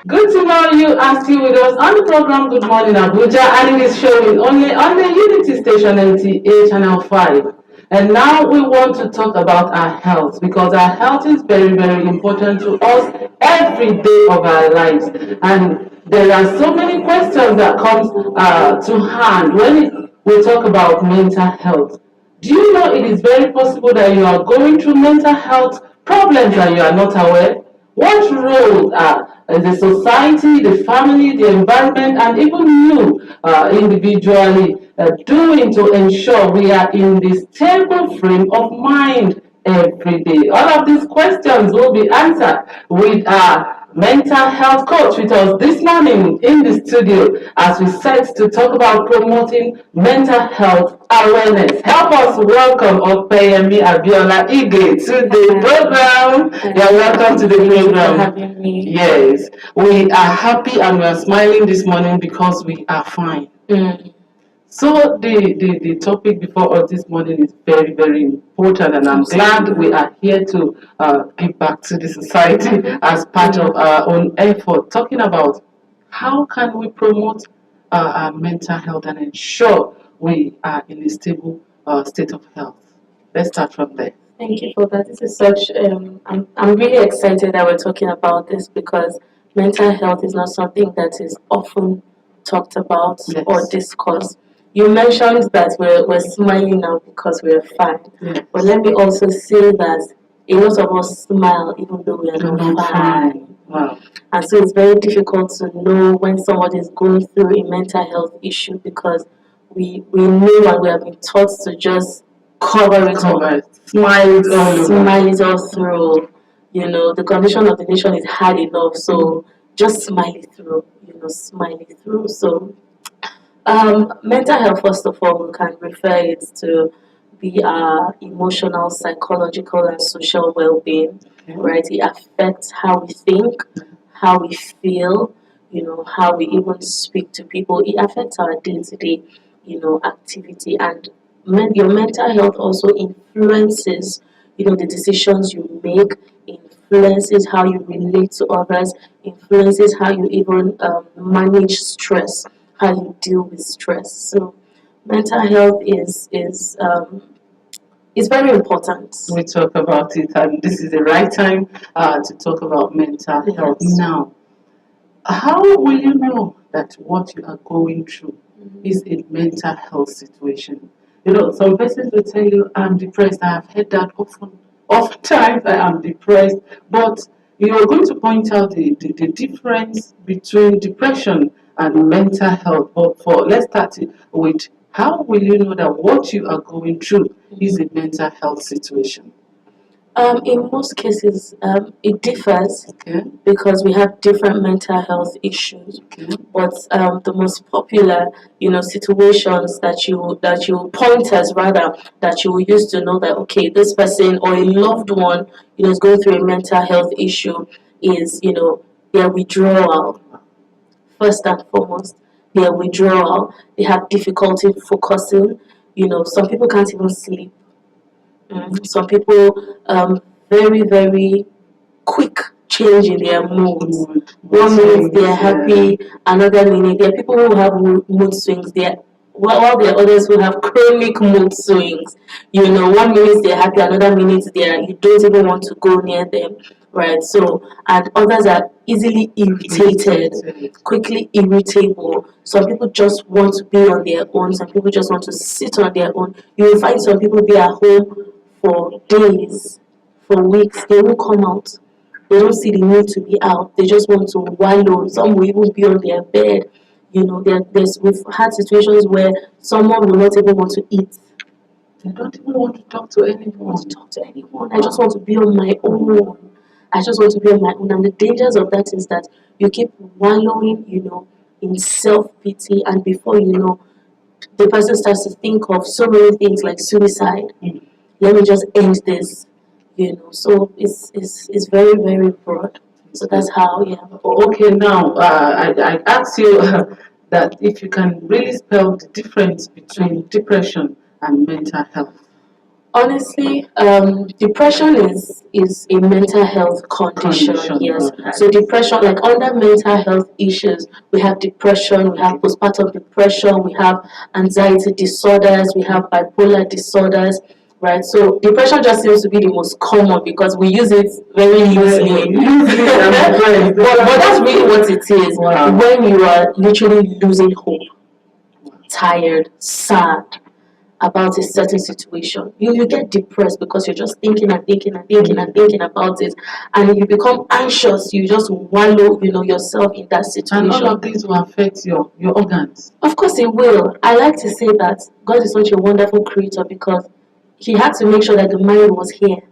Good to know you are still with us on the program Good Morning Abuja, and it is showing only on the Unity Station NTA Channel 5. And now we want to talk about our health because our health is very, very important to us every day of our lives. And there are so many questions that comes to hand when we talk about mental health. Do you know it is very possible that you are going through mental health problems and you are not aware? What role the society, the family, the environment, and even you individually doing to ensure we are in this stable frame of mind every day? All of these questions will be answered with our mental health coach with us this morning in the studio as we set to talk about promoting mental health awareness. Help us welcome Opeyemi Abiola Ige to the program. You're welcome to the program. Having me. Yes, we are happy and we are smiling this morning because we are fine. So the topic before us this morning is very, very important, and I'm glad we are here to give back to the society as part of our own effort, talking about how can we promote our mental health and ensure we are in a stable state of health. Let's start from there. Thank you for that. This is such. I'm really excited that we're talking about this because mental health is not something that is often talked about or discussed. You mentioned that we're smiling now because we're fine. But let me also say that a lot of us smile even though we are not fine. Wow. And so it's very difficult to know when somebody is going through a mental health issue because we know and we have been taught to just cover it up, smile it all through. The condition of the nation is hard enough, so just smile it through. Smile it through. So mental health, first of all, we can refer it to be our emotional, psychological, and social well-being. Right? It affects how we think, how we feel, how we even speak to people. It affects our day-to-day, activity, and your mental health also influences, the decisions you make, influences how you relate to others, influences how you even manage stress, how you deal with stress. So mental health is very important. We talk about it, and this is the right time to talk about mental health. Now, how will you know that what you are going through is a mental health situation? Some persons will tell you, I'm depressed. I have heard that oftentimes I am depressed. But you are going to point out the difference between depression and mental health. But let's start with how will you know that what you are going through is a mental health situation? In most cases, it differs Okay. because we have different mental health issues. Okay. But the most popular, situations that you pointers rather that you will use to know that okay, this person or a loved one, is going through a mental health issue is their withdrawal. First and foremost, their withdrawal. They have difficulty focusing. Some people can't even sleep. Some people very, very quick change in their moods. One minute they're happy, another minute there are people who have mood swings. While there are others who have chronic mood swings. One minute they're happy, another minute you don't even want to go near them. Right. So and others are easily irritated, quickly irritable. Some people just want to be on their own. Some people just want to sit on their own. You will find some people be at home for days, for weeks. They won't come out. They don't see the need to be out. They just want to wallow. Some will even be on their bed. We've had situations where someone will not even want to eat. They don't even want to talk to anyone. I just want to be on my own. I just want to be on my own. And the dangers of that is that you keep wallowing, in self-pity. And before you know, the person starts to think of so many things like suicide. Let me just end this. So it's very, very broad. So that's how, yeah. Okay, now I asked you that if you can really spell the difference between depression and mental health. Honestly, depression is a mental health condition. Yes. Alright. So depression, like under mental health issues, we have depression, we have postpartum depression, we have anxiety disorders, we have bipolar disorders, right? So depression just seems to be the most common because we use it very loosely. But that's really what it is. Wow. When you are literally losing hope, tired, sad about a certain situation. You get depressed because you're just thinking and thinking and thinking and thinking about it, and you become anxious. You just wallow, yourself in that And all situation. of these will affect your organs. Of course, it will. I like to say that God is such a wonderful creator because He had to make sure that the mind was here,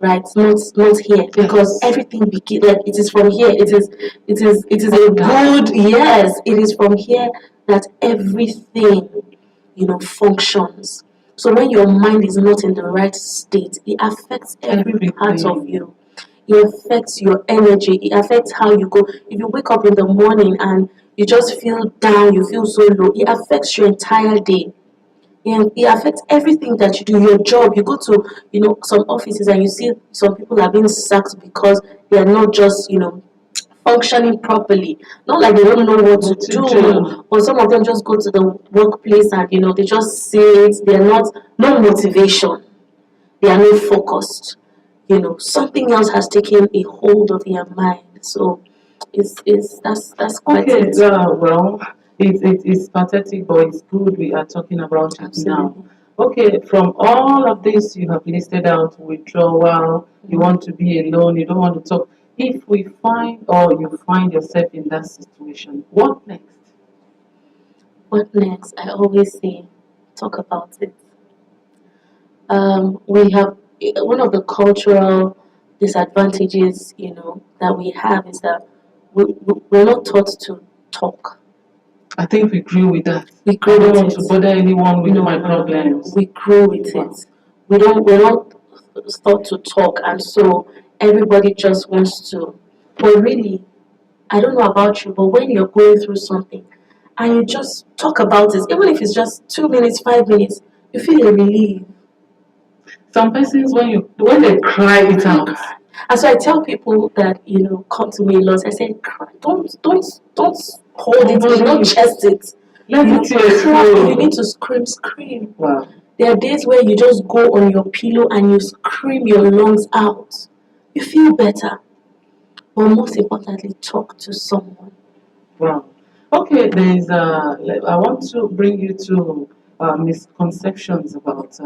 right? Not here, because everything begin like it is from here. It is a good, yes. It is from here that everything functions. So when your mind is not in the right state, it affects every part of you. It affects your energy. It affects how you go. If you wake up in the morning and you just feel down, you feel so low, it affects your entire day. And it affects everything that you do. Your job, you go to some offices and you see some people are being sacked because they are not just functioning properly. Not like they don't know what to do, but some of them just go to the workplace and they just sit. They're not no motivation. They are not focused. Something else has taken a hold of their mind. So that's quite Okay, it. well, it's pathetic, but it's good we are talking about it now. Absolutely. Okay, from all of this you have listed out withdrawal, you want to be alone, you don't want to talk. If we find or you find yourself in that situation, what next? What next? I always say, talk about it. We have one of the cultural disadvantages, that we have is that we're not taught to talk. I think we grew with that. We I grew don't with want it. to bother anyone with No, my no, no. problems. We grew with Wow. it. We're not taught to talk, and so everybody just wants to. But really, I don't know about you, but when you're going through something and you just talk about it, even if it's just 2 minutes, 5 minutes, you feel a relief. Some persons when they cry it out. And so I tell people that come to me a lot. I say, cry. Don't hold it, don't chest it. Let You the tears cry. flow. You need to scream. Wow. There are days where you just go on your pillow and you scream your lungs out. You feel better. But most importantly, talk to someone. Wow. Okay, I want to bring you to misconceptions about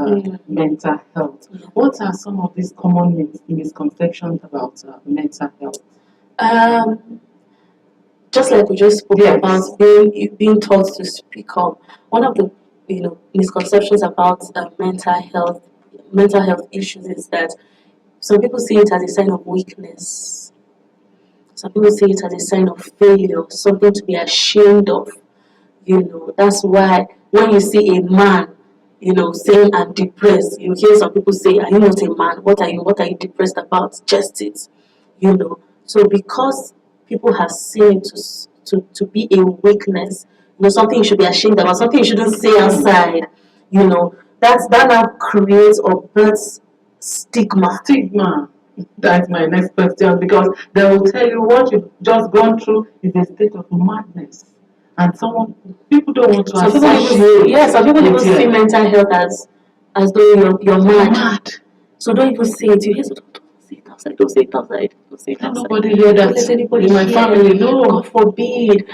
mental health. Yeah. What are some of these common misconceptions about mental health? Just like we just spoke Yes. about being taught to speak up. One of the misconceptions about mental health issues is that some people see it as a sign of weakness. Some people see it as a sign of failure, something to be ashamed of. That's why when you see a man, saying I'm depressed, you hear some people say, "Are you not a man? What are you depressed about? Just it." So because people have seen it to be a weakness, something you should be ashamed about, something you shouldn't say outside, that now creates or births stigma. Stigma. That's my next question because they will tell you what you've just gone through is a state of madness. And people don't want to Some people even see mental health as though you're mad. So don't even say it. You hear so don't say it outside. Don't say it outside. Don't say it Let outside. nobody hear that Don't let anybody in my hear. family. No. God forbid.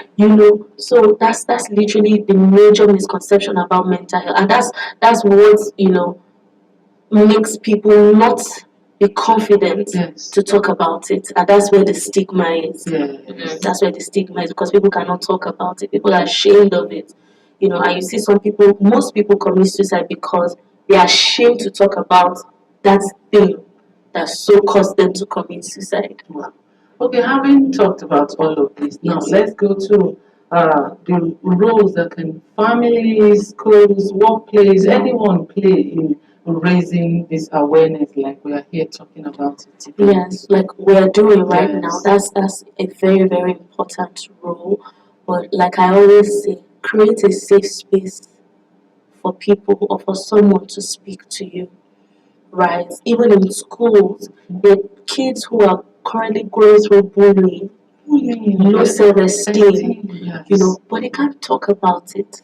So that's literally the major misconception about mental health, and that's what makes people not be confident to talk about it, and that's where the stigma is. That's where the stigma is because people cannot talk about it. People are ashamed of it. And you see most people commit suicide because they are ashamed to talk about that thing that so caused them to commit suicide. Wow. Okay, having talked about all of this, now let's go to the roles that can families, schools, workplace, anyone play in raising this awareness like we are here talking about it today. Yes, like we're doing right now. That's a very, very important role. But like I always say, create a safe space for people or for someone to speak to you. right? Even in schools, there are kids who are currently going through bullying, low self-esteem, Yes. but they can't talk about it.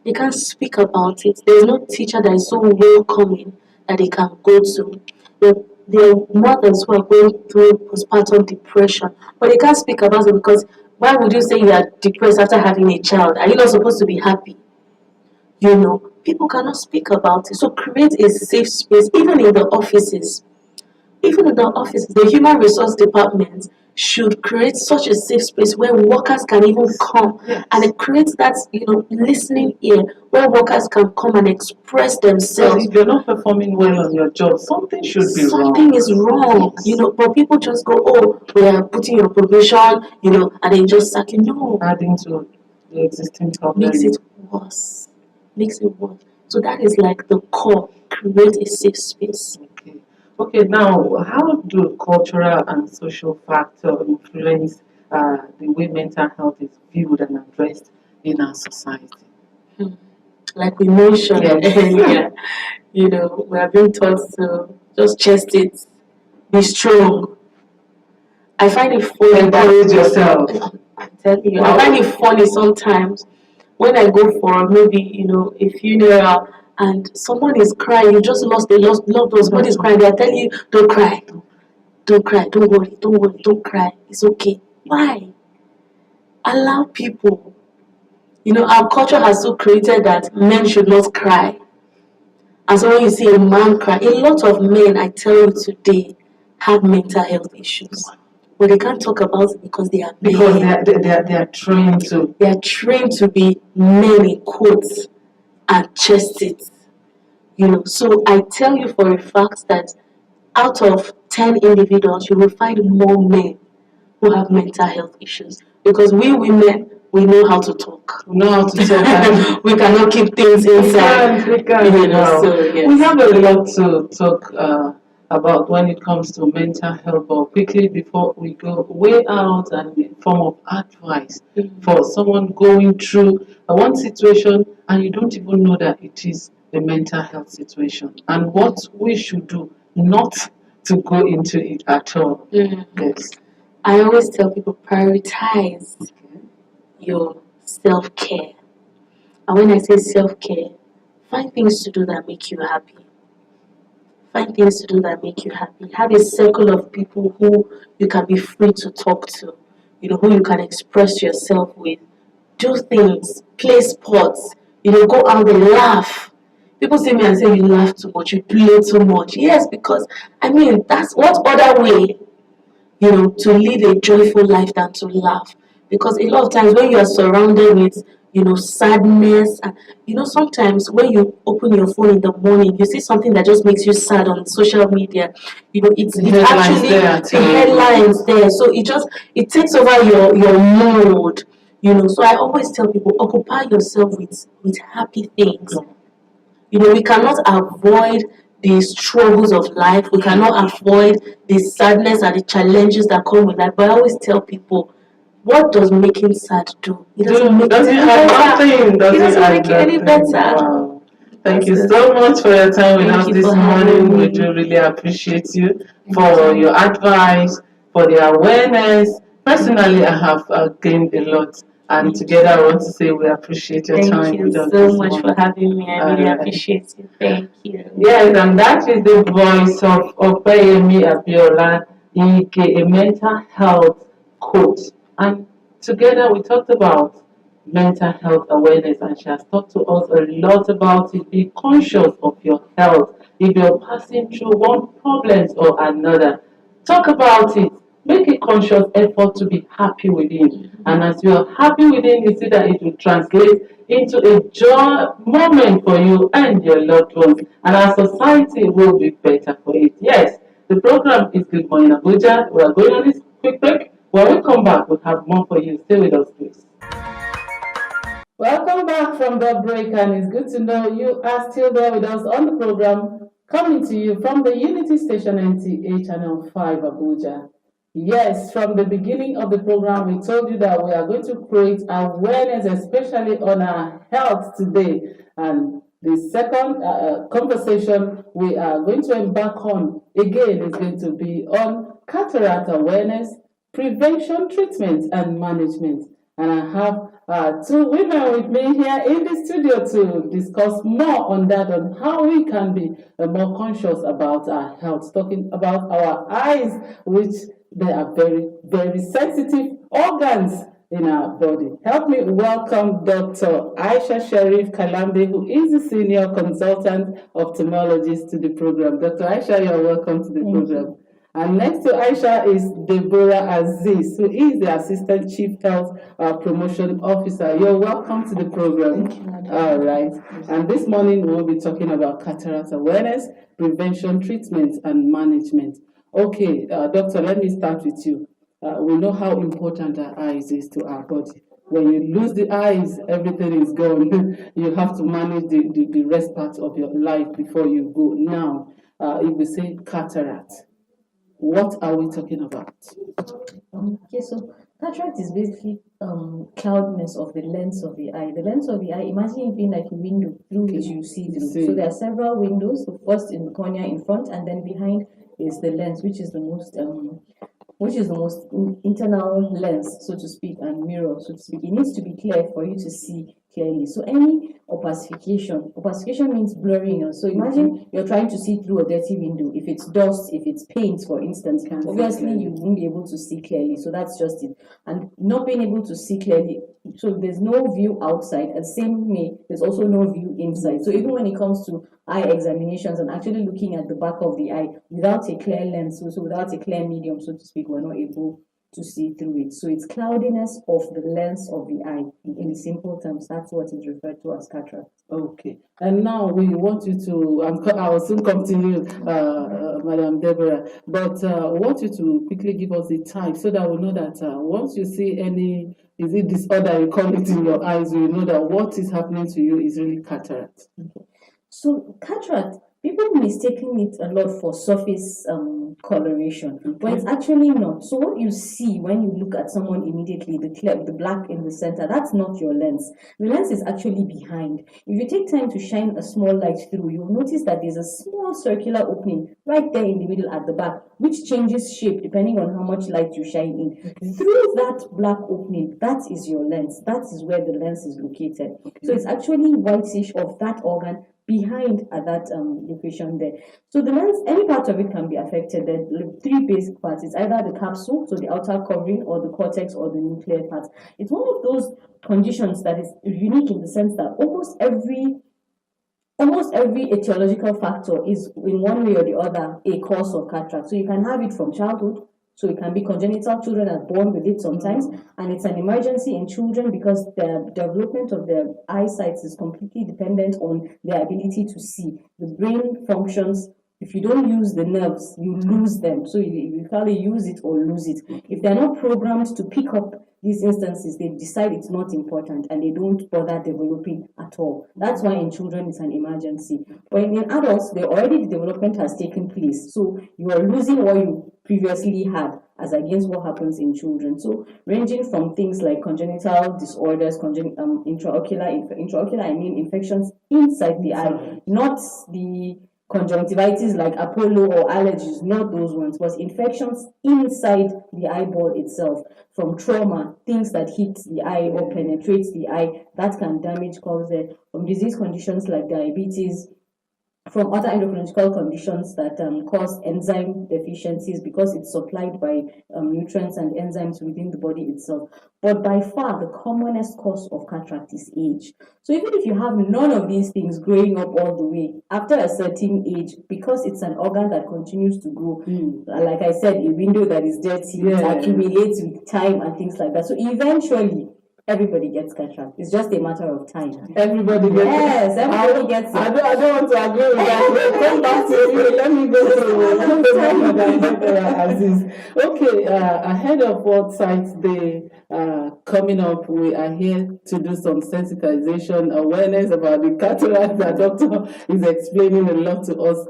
They can't speak about it. There's no teacher that is so welcoming that they can go to. There are mothers who are going through postpartum depression, but they can't speak about it because why would you say you are depressed after having a child? Are you not supposed to be happy? People cannot speak about it. So create a safe space, even in the offices. Even in the offices, the human resource department should create such a safe space where workers can even come, and it creates that listening ear where workers can come and express Because themselves. if you're not performing well on your job, something should be Something wrong. is wrong, Yes. but people just go, oh, we are putting your probation, and then just sack you. No, Adding to the existing problem. makes it worse. Makes it worse. So that is like the core. Create a safe space. Okay. Okay, now how do cultural and social factors influence the way mental health is viewed and addressed in our society? Hmm. Like we mentioned Yes. earlier, we are being taught to just chest it, be strong. I find it funny Encourage that yourself. I'm telling you, I find it funny sometimes when I go for maybe a funeral and someone is crying. You just lost a loved one. Somebody is crying. They are telling you, don't cry, don't cry, don't worry, don't cry. It's okay. Why? Allow people. Our culture has so created that men should not cry. And so when you see a man cry, a lot of men, I tell you today, have mental health issues. But they can't talk about it because they are Because men. they are trained to. They are trained to be men in quotes and chest it. So I tell you for a fact that out of 10 individuals, you will find more men who have mental health issues. Because we women, we know how to talk. We know how to talk. We cannot keep things inside. We can. Wow. So yes. We have a lot to talk about when it comes to mental health, but quickly before we go way out and in form of advice for someone going through one situation and you don't even know that it is a mental health situation and what we should do not to go into it at all. Yes. I always tell people prioritize your self-care. And when I say self-care, find things to do that make you happy. Find things to do that make you happy. Have a circle of people who you can be free to talk to, who you can express yourself with. Do things, play sports, go out and laugh. People see me and say, you laugh too much, you play too much. Yes, because that's what other way, to live a joyful life than to laugh. Because a lot of times when you are surrounded with, sadness, and sometimes when you open your phone in the morning, you see something that just makes you sad on social media. It's actually the headlines there, so it takes over your mood. So I always tell people, occupy yourself with happy things. We cannot avoid the struggles of life. We cannot avoid the sadness and the challenges that come with life. But I always tell people, what does making sad do? It doesn't make it any better. It doesn't make it any better. Wow. Thank you so much for your time with us this morning. We do really appreciate you for your advice, for the awareness. Personally, I have gained a lot. And together, I want to say we appreciate your time. Thank you so much for having me. I really appreciate you. Thank you. Yes, and that is the voice of Opeyemi Abiola, a mental health coach. And together we talked about mental health awareness, and she has talked to us a lot about it. Be conscious of your health. If you're passing through one problem or another, talk about it. Make a conscious effort to be happy within. And as you are happy within, you see that it will translate into a joy moment for you and your loved ones. And our society will be better for it. Yes, the program is Good Morning Abuja. We are going on this quick break. When we come back, we'll have more for you. Stay with us, please. Welcome back from the break, and it's good to know you are still there with us on the program, coming to you from the Unity Station NTA Channel 5 Abuja. Yes, from the beginning of the program, we told you that we are going to create awareness, especially on our health today. And The second conversation we are going to embark on again is going to be on cataract awareness, prevention, treatment, and management. And I have two women with me here in the studio to discuss more on that, on how we can be more conscious about our health, talking about our eyes, which they are very, very sensitive organs in our body. Help me welcome Dr. Aisha Sharif Kalambi, who is the senior consultant ophthalmologist to the program. Dr. Aisha, you're welcome to the program. And next to Aisha is Deborah Aziz, who is the Assistant Chief Health Promotion Officer. You're welcome to the program. Thank you, madam. All right. And this morning we'll be talking about cataract awareness, prevention, treatment, and management. Okay, doctor, let me start with you. We know how important our eyes is to our body. When you lose the eyes, everything is gone. You have to manage the rest part of your life before you go. Now, if we say cataract, what are we talking about? Okay, so cataract is basically cloudiness of the lens of the eye. The lens of the eye, imagine it being like a window through which you see through. So there are several windows. The first in the cornea in front, and then behind is the lens, which is the most internal lens, so to speak, and mirror, so to speak. It needs to be clear for you to see clearly. So any opacification means blurring. So imagine you're trying to see through a dirty window. If it's dust, if it's paint, for instance, obviously you won't be able to see clearly. So that's just it. And not being able to see clearly, so there's no view outside, and there's also no view inside. So even when it comes to eye examinations and actually looking at the back of the eye without a clear lens, so without a clear medium, so to speak, we're not able to see through it. So it's cloudiness of the lens of the eye. In simple terms, that's what is referred to as cataract. Okay. And now we want you to, I will soon come to you, Madam Deborah, but I want you to quickly give us the type so that we know that once you see any, is it disorder, you call it in your eyes, we know that what is happening to you is really cataract. Okay. So cataract, people mistaking it a lot for surface coloration, but it's actually not. So what you see when you look at someone immediately, the black in the center, that's not your lens. The lens is actually behind. If you take time to shine a small light through, you'll notice that there's a small circular opening right there in the middle at the back, which changes shape depending on how much light you shine in. Through that black opening, that is your lens. That is where the lens is located. So it's actually whitish of that organ behind at that location there. So the lens, any part of it can be affected. There are three basic parts. It's either the capsule, so the outer covering, or the cortex, or the nuclear part. It's one of those conditions that is unique in the sense that almost every etiological factor is in one way or the other a cause of cataract. So you can have it from childhood. So it can be congenital, children are born with it sometimes, and it's an emergency in children because the development of their eyesight is completely dependent on their ability to see. The brain functions, if you don't use the nerves, you lose them. So you probably use it or lose it. If they're not programmed to pick up these instances, they decide it's not important and they don't bother developing at all. That's why in children it's an emergency. But in adults, the development has taken place. So you are losing what you previously had as against what happens in children. So ranging from things like congenital disorders, intraocular, I mean infections inside the eye, not the conjunctivitis like Apollo or allergies, not those ones, but infections inside the eyeball itself, from trauma, things that hit the eye or penetrate the eye, that can damage, cause it, from disease conditions like diabetes, from other endocrinological conditions that cause enzyme deficiencies because it's supplied by nutrients and enzymes within the body itself. But by far, the commonest cause of cataract is age. So even if you have none of these things growing up all the way, after a certain age, because it's an organ that continues to grow, like I said, a window that is dirty, it accumulates with time and things like that. So eventually, everybody gets cataract. It's just a matter of time. Everybody gets Yes, everybody gets it. I don't want to agree with that. Come back to you. Let me go to Aziz. Okay, ahead of World Sight Day coming up, we are here to do some sensitization awareness about the cataract. The doctor is explaining a lot to us.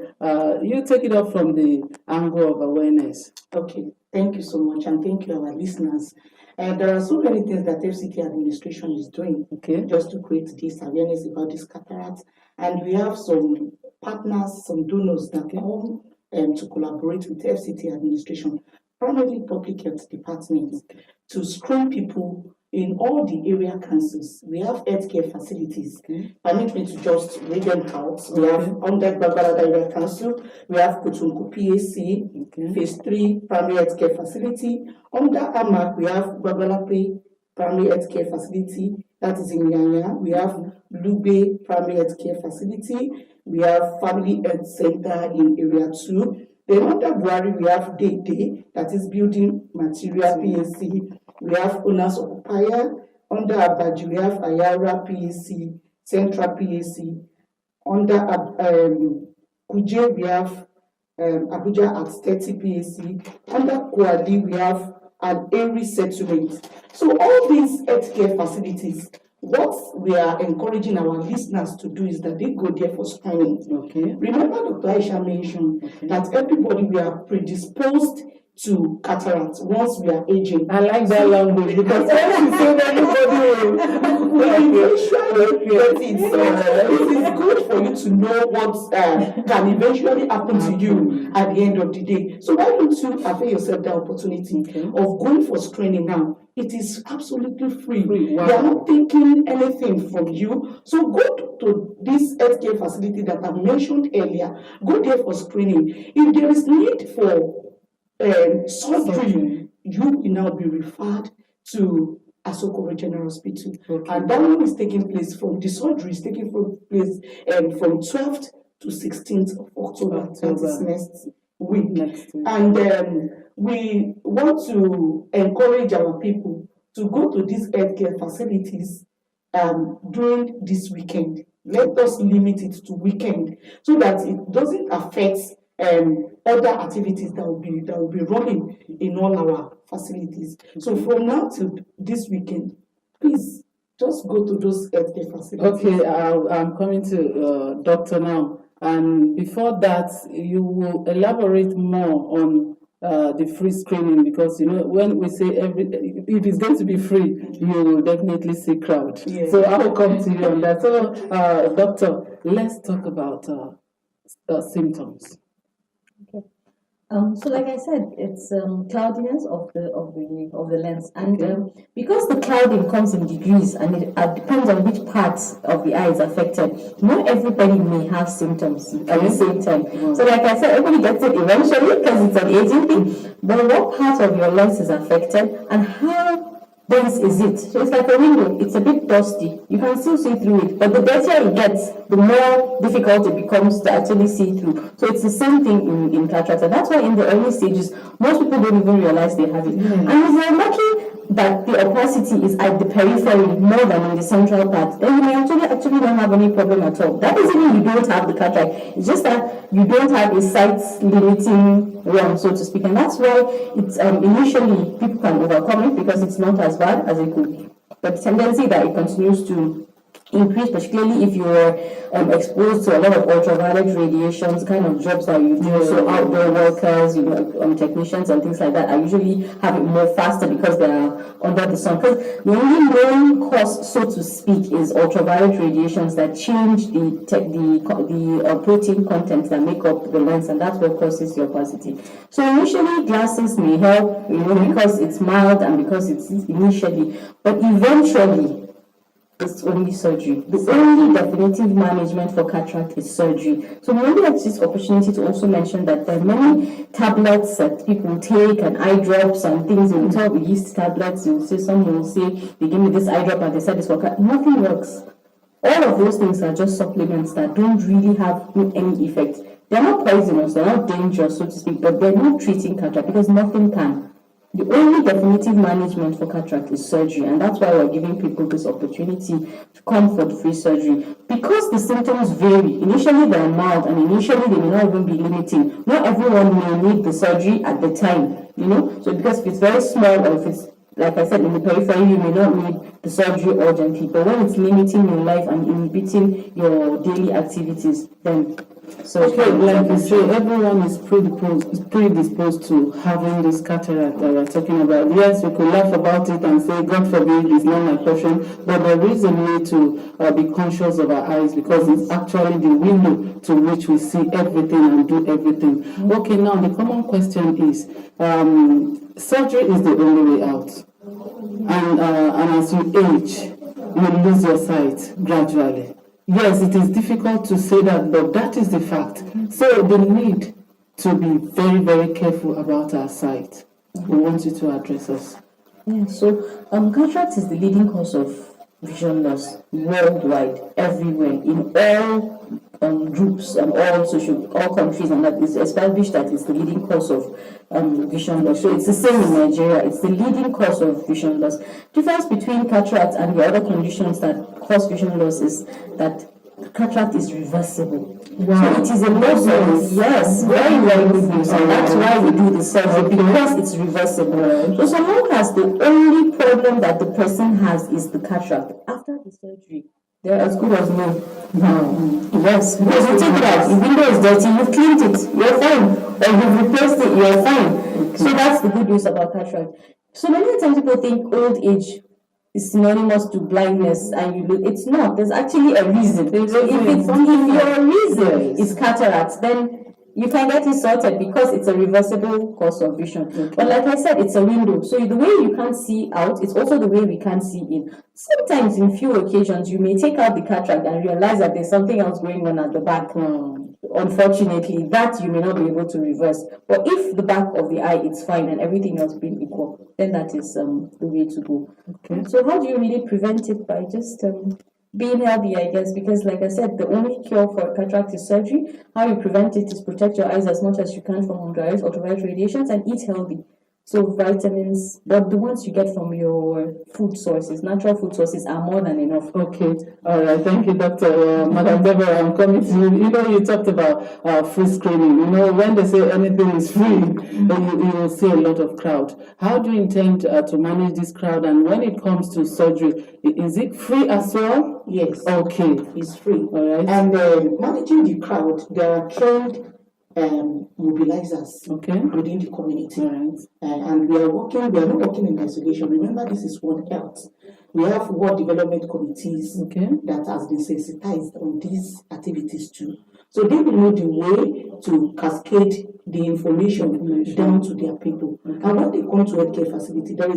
You take it up from the angle of awareness. Okay, Thank you so much, and thank you, our listeners. And there are so many things that FCT administration is doing Okay. just to create this awareness about this cataract. And we have some partners, some donors that come to collaborate with FCT administration, primarily public health departments, to screen people in all the area councils. We have healthcare facilities. Permit me to just read them out. We have under Babalada Area Council, we have Kutunku PAC, Phase 3 Primary Healthcare Facility. Under AMAC, we have Babalape Primary Healthcare Facility, that is in Yanya. We have Lube Primary Healthcare Facility. We have Family Health Center in Area 2. Then under Buhari, we have Day, that is Building Material PAC. We have Owners Occupier. Under Abaji, we have Ayara PAC, Central PAC. Under Kuje, we have Abuja at 30 PAC. Under Kuali, we have an area settlement. So all these healthcare facilities, what we are encouraging our listeners to do is that they go there for screening. Okay. Remember, Dr. Aisha mentioned that everybody we are predisposed to cataracts once we are aging. I like that language because once you say that, everybody will eventually get it. So it is good for you to know what can eventually happen to you at the end of the day. So why don't you avail yourself the opportunity of going for screening now? It is absolutely free. Wow. They are not taking anything from you. So go to this healthcare facility that I mentioned earlier. Go there for screening. If there is need for surgery, you will now be referred to Asokoro General Hospital. And that one is taking place from, the surgery is taking place from 12th to 16th of October. That is next week. And we want to encourage our people to go to these healthcare facilities during this weekend. Let us limit it to weekend so that it doesn't affect other activities that will be running in all our facilities. So from now till this weekend, please just go to those healthcare facilities. Okay, I'm coming to doctor now. And before that, you will elaborate more on the free screening, because when we say if it's going to be free, you will definitely see crowd. Yeah. So I will come to you on that. So, doctor, let's talk about symptoms. So like I said, it's cloudiness of the lens, and because the clouding comes in degrees and it depends on which parts of the eye is affected. Not everybody may have symptoms at the same time. So like I said, everybody gets it eventually because it's an aging thing. But what part of your lens is affected and how dense is it? So it's like a window. It's a bit dusty. You can still see through it, but the dirtier it gets, the more difficult it becomes to actually see through. So it's the same thing in cataract. And that's why in the early stages, most people don't even realize they have it. And if you're lucky that the opacity is at the periphery more than in the central part, then you may actually don't have any problem at all. That doesn't mean you don't have the cataract. It's just that you don't have a sight limiting one, so to speak. And that's why it's initially people can overcome it because it's not as bad as it could be. But the tendency that it continues to increase, particularly if you're exposed to a lot of ultraviolet radiations, kind of jobs that you do. So outdoor workers, technicians and things like that, I usually have it more faster because they are under the sun. Because the only known cause, so to speak, is ultraviolet radiations that change the protein content that make up the lens, and that's what causes your opacity. So initially, glasses may help, because it's mild and because it's initially, but eventually, it's only surgery. The only definitive management for cataract is surgery. So we only have this opportunity to also mention that there are many tablets that people take and eye drops and things. They will tell me yeast tablets. Someone will say, they give me this eye drop and they said it's for cataract. Nothing works. All of those things are just supplements that don't really have any effect. They're not poisonous, they're not dangerous, so to speak, but they're not treating cataract because nothing can. The only definitive management for cataract is surgery, and that's why we're giving people this opportunity to come for the free surgery. Because the symptoms vary, initially they're mild, and initially they may not even be limiting. Not everyone may need the surgery at the time, So because if it's very small or if it's like I said, in the periphery, you may not need the surgery urgently, but when it's limiting your life and inhibiting your daily activities, then surgery. Okay, like you say, everyone is predisposed to having this cataract that we're talking about. Yes, we could laugh about it and say, God forbid, it's not my portion, but there is a need to be conscious of our eyes because it's actually the window to which we see everything and do everything. Okay, now the common question is, surgery is the only way out. And as you age, you lose your sight gradually. Yes, it is difficult to say that, but that is the fact. So the need to be very, very careful about our sight. We want you to address us. Yeah, so cataract is the leading cause of vision loss worldwide, everywhere, in all groups and all countries, and that is established that it's the leading cause of vision loss. So it's the same in Nigeria. It's the leading cause of vision loss. Difference between cataract and the other conditions that cause vision loss is that cataract is reversible. Wow. So it is a loss of, yes, very, very good news. And that's why we do the surgery, because it's reversible. So someone has the only problem that the person has is the cataract. After the surgery, they're as good as new. Yes, because you take it out, the window is dirty, you've cleaned it, you're fine. Or you've replaced it, you're fine. Okay. So that's the good news about cataract. So many times people think old age is synonymous to blindness, and it's not. There's actually a reason. So if your reason is cataract, then you can get it sorted because it's a reversible cause of vision. Okay. But like I said, it's a window. So the way you can't see out, it's also the way we can't see in. Sometimes, in few occasions, you may take out the cataract and realize that there's something else going on at the back. Unfortunately, that you may not be able to reverse. But if the back of the eye is fine and everything else being equal, then that is the way to go. Okay. So how do you really prevent it? By just being healthy, I guess, because like I said, the only cure for cataract is surgery. How you prevent it is protect your eyes as much as you can from ultraviolet radiations and eat healthy. So vitamins, but the ones you get from your food sources, natural food sources, are more than enough. Okay, all right. Thank you, Dr. Madam Deborah. I'm coming to you. You know, you talked about free screening. You know, when they say anything is free, you will see a lot of crowd. How do you intend to manage this crowd? And when it comes to surgery, is it free as well? Yes. Okay. It's free. All right. And managing the crowd, there are trained mobilizers within the community. Right. And we are not working in isolation. Remember, this is World Health. We have World Development Committees that has been sensitized on these activities too. So they will know the way to cascade the information down to their people. And when they come to a healthcare facility, there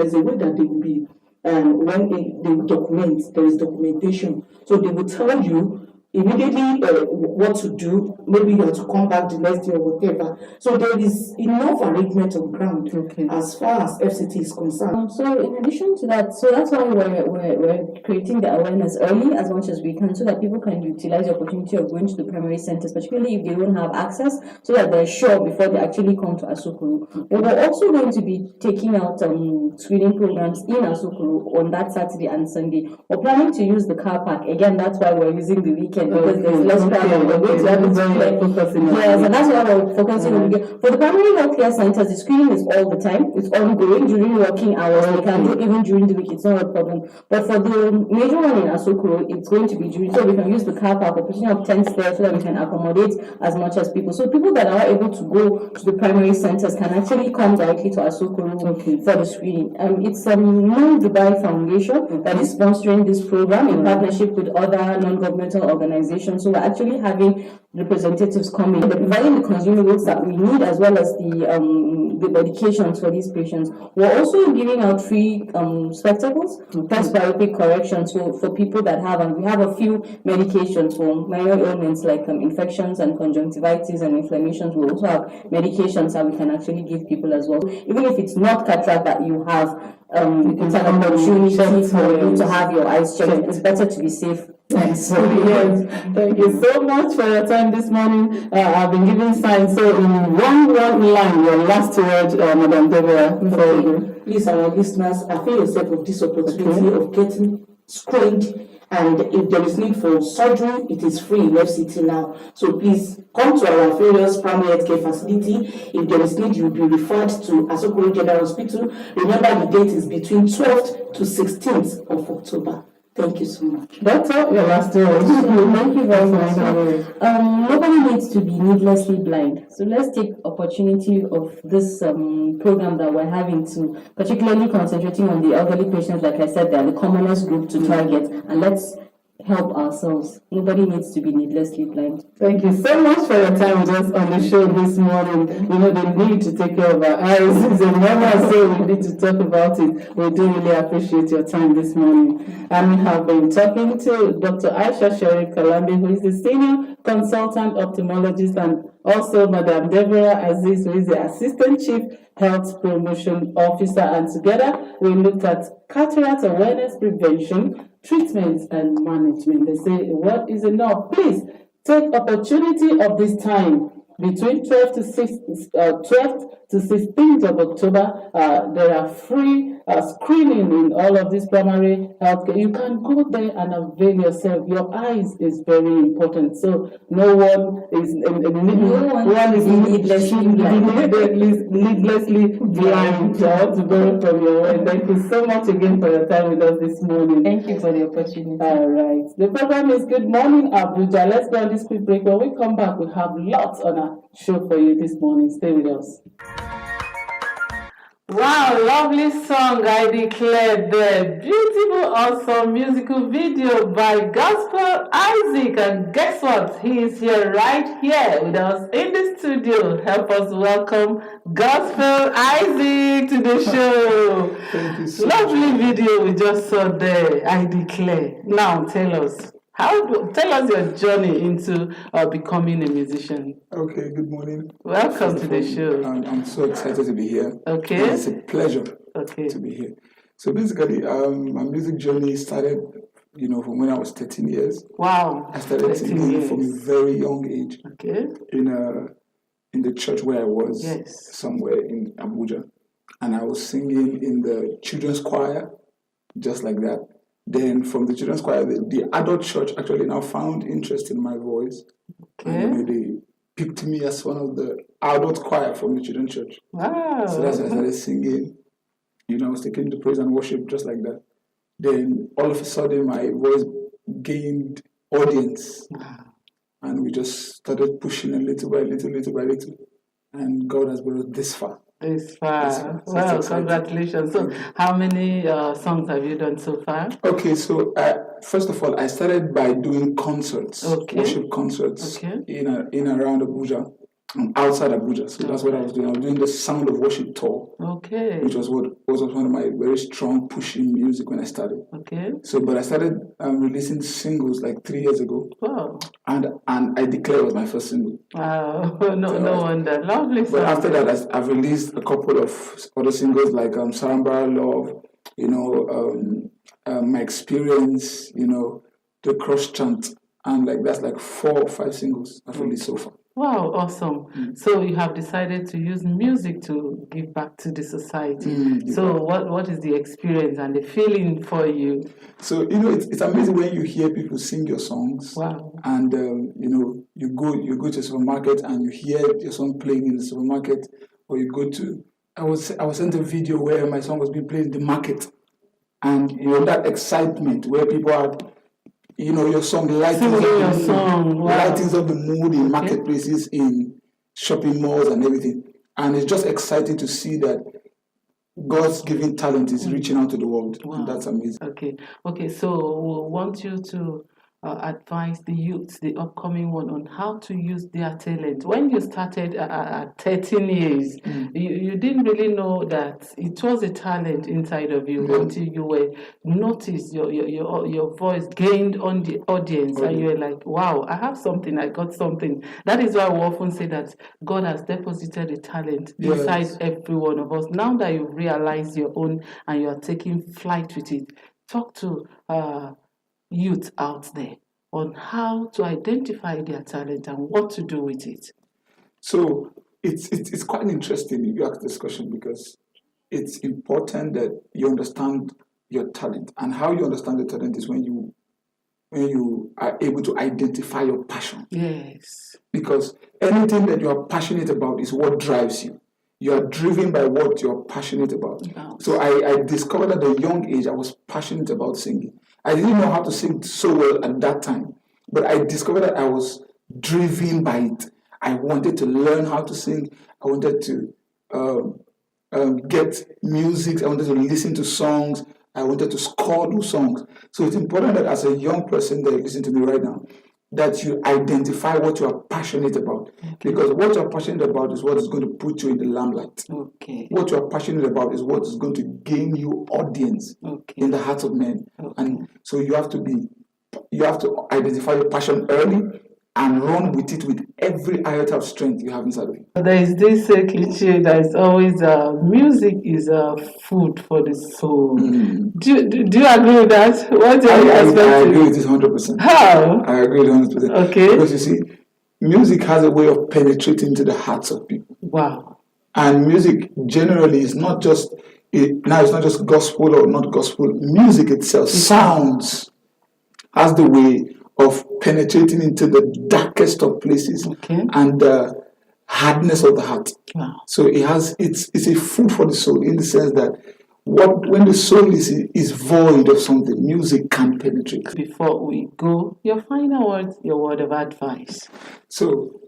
is a way that they will be, when they document, there is documentation. So they will tell you immediately what to do. Maybe you have to come back the next day or whatever. So there is enough arrangement on ground as far as FCT is concerned. So in addition to that, so that's why we're creating the awareness early as much as we can, so that people can utilize the opportunity of going to the primary centers, particularly if they don't have access, so that they're sure before they actually come to Asukuru. But we're also going to be taking out screening programs in Asukuru on that Saturday and Sunday. We're planning to use the car park. Again, that's why we're using the weekend, because there's less crowd. We're going to have yes, and that's why we're focusing on the weekend. For the primary healthcare centers, the screening is all the time. It's ongoing during working hours. We can do even during the week. It's not a problem. But for the major one in Asokoro, it's going to be during, so we can use the car park, we're putting up tents there so that we can accommodate as much as people. So people that are able to go to the primary centers can actually come directly to Asokoro for the screening. It's a Non-Dubai Foundation that is sponsoring this program in partnership with other non-governmental organizations. So we're actually having representatives coming. They're providing the consumables that we need, as well as the medications for these patients. We're also giving out free spectacles, post-biopic corrections for people that have, and we have a few medications for minor ailments like infections and conjunctivitis and inflammations. We also have medications that we can actually give people as well. Even if it's not cataract that you have, it's an opportunity for you to have your eyes checked. It's better to be safe. Yes. Thank you so much for your time this morning. I've been giving signs. So in one line, your last word, Madam Deborah, before you. Please, our listeners, avail yourself of this opportunity of getting screened And if there is need for surgery, it is free in FCT now. So please come to our various primary healthcare facility. If there is need, you will be referred to Asokoro General Hospital. Remember, the date is between 12th to 16th of October. Thank you so much. Doctor, your last word. Thank you very much. Nobody needs to be needlessly blind. So let's take opportunity of this program that we're having to particularly concentrating on the elderly patients. Like I said, they are the commonest group to target, and let's help ourselves. Nobody needs to be needlessly blind. Thank you so much for your time with us on the show this morning. You know, the need to take care of our eyes is a normal, so we need to talk about it. We do really appreciate your time this morning. And we have been talking to Dr. Aisha Sherry Kalambi, who is the Senior Consultant Ophthalmologist, and also Madam Deborah Aziz, who is the Assistant Chief Health Promotion Officer. And together, we looked at cataract awareness prevention, treatment and management. They say, what is enough? Please take opportunity of this time between 12th to 16th of October. There are free screening in all of this primary healthcare. You can go there and avail yourself. Your eyes is very important. So no one is needlessly blind. I want to borrow from your word. Thank you so much again for your time with us this morning. Thank you for the opportunity. All right. The program is Good Morning Abuja. Let's go on this quick break. When we come back, we have lots on our show for you this morning. Stay with us. Wow, lovely song, I declare there. Beautiful, awesome musical video by Gospel Isaac. And guess what? He is here right here with us in the studio. Help us welcome Gospel Isaac to the show. Thank you so Lovely video we just saw there, I declare. Now tell us. Tell us your journey into becoming a musician. Okay, good morning. Welcome First to of the all, show. I'm so excited to be here. Okay. And it's a pleasure Okay. to be here. So basically, my music journey started, from when I was 13 years. Wow. I started 13 singing years. from a very young age Okay. in the church where I was, Yes. somewhere in Abuja. And I was singing in the children's choir, just like that. Then from the children's choir, the adult church actually now found interest in my voice. Okay. And they picked me as one of the adult choir from the children's church. Wow. So that's why I started singing. I was taking the praise and worship just like that. Then all of a sudden, my voice gained audience. And we just started pushing a little by little. And God has brought us this far. This far. So it's Wow, exciting. congratulations. So, how many songs have you done so far? Okay, so first of all, I started by doing concerts, Okay. worship concerts Okay. in and around Abuja, outside Abuja. So that's what I was doing. I was doing the Sound of Worship tour, Okay. which was one of my very strong pushing music when I started. Okay. So, but I started releasing singles like 3 years ago, Wow. and I Declare was my first single. Wow. No wonder. Lovely song. But after that, I've released a couple of other singles like Samba Love, My Experience, The Cross Chant, and that's like 4 or 5 singles I've released so far. Wow, awesome. So you have decided to use music to give back to the society. So what is the experience and the feeling for you? So, it's amazing when you hear people sing your songs. Wow. And, you go to a supermarket and you hear your song playing in the supermarket, or you go to, I was sent a video where my song was being played in the market. And, that excitement where people are, your song lightens up Singing the your mood, song, wow. lightens up the mood in marketplaces, in shopping malls and everything. And it's just exciting to see that God's given talent is reaching out to the world. Wow. And that's amazing. Okay. So we want you to advise the youth, the upcoming one, on how to use their talent. When you started at 13 years, you didn't really know that it was a talent inside of you until you were noticed. Your voice gained on the audience, and you were like, "Wow, I have something. I got something." That is why we often say that God has deposited a talent inside every one of us. Now that you've realized your own and you are taking flight with it, talk to youth out there on how to identify their talent and what to do with it. So it's quite interesting if you ask this question, because it's important that you understand your talent. And how you understand the talent is when you when you are able to identify your passion. Yes. Because anything that you are passionate about is what drives you. You are driven by what you are passionate about. Wow. So I discovered at a young age I was passionate about singing. I didn't know how to sing so well at that time, but I discovered that I was driven by it. I wanted to learn how to sing. I wanted to get music. I wanted to listen to songs. I wanted to score those songs. So it's important that as a young person that you listen to me right now, that you identify what you are passionate about. Because what you're passionate about is what is going to put you in the limelight. Okay. What you are passionate about is what is going to gain you audience in the hearts of men. And so you have to identify your passion early and run with it with every iota of strength you have inside of you. There is this cliche that is always music is food for the soul. Do you agree with that? What's your I perspective? agree with this 100%. How? I agree with 100%. Okay. Because you see, music has a way of penetrating into the hearts of people. Wow. And music generally is not just it's not just gospel or not gospel. Music itself, sounds, has the way of penetrating into the darkest of places and the hardness of the heart. Wow. So it's a food for the soul in the sense that when the soul is void of something, music can penetrate. Before we go, your final words, your word of advice. So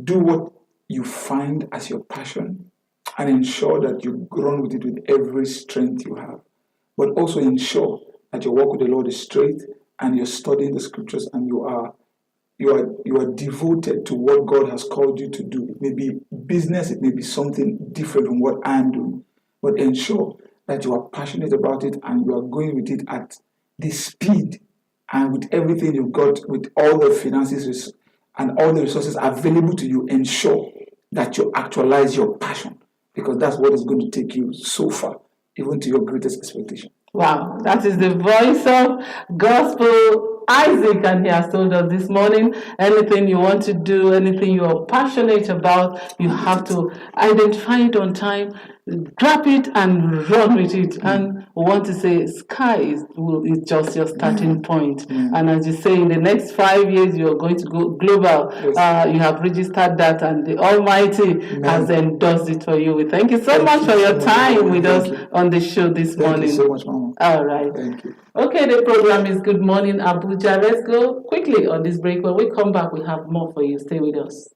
do what you find as your passion and ensure that you run with it with every strength you have. But also ensure that your walk with the Lord is straight and you're studying the scriptures and you are devoted to what God has called you to do. It may be business, it may be something different from what I'm doing. But ensure that you are passionate about it and you are going with it at the speed and with everything you've got, with all the finances and all the resources available to you. Ensure that you actualize your passion, because that's what is going to take you so far, even to your greatest expectation. Wow, that is the voice of gospel Isaac, and he has told us this morning, anything you want to do, anything you are passionate about, you have to identify it on time, grab it and run with it. And we want to say sky is just your starting point. And as you say, in the next 5 years, you are going to go global. You have registered that, and the Almighty has endorsed it for you. We thank you so much for your time with us on the show this morning. Thank you so much, Mama. All right. Thank you. Okay, the program is Good Morning Abuja. Let's go quickly on this break. When we come back, we have more for you. Stay with us.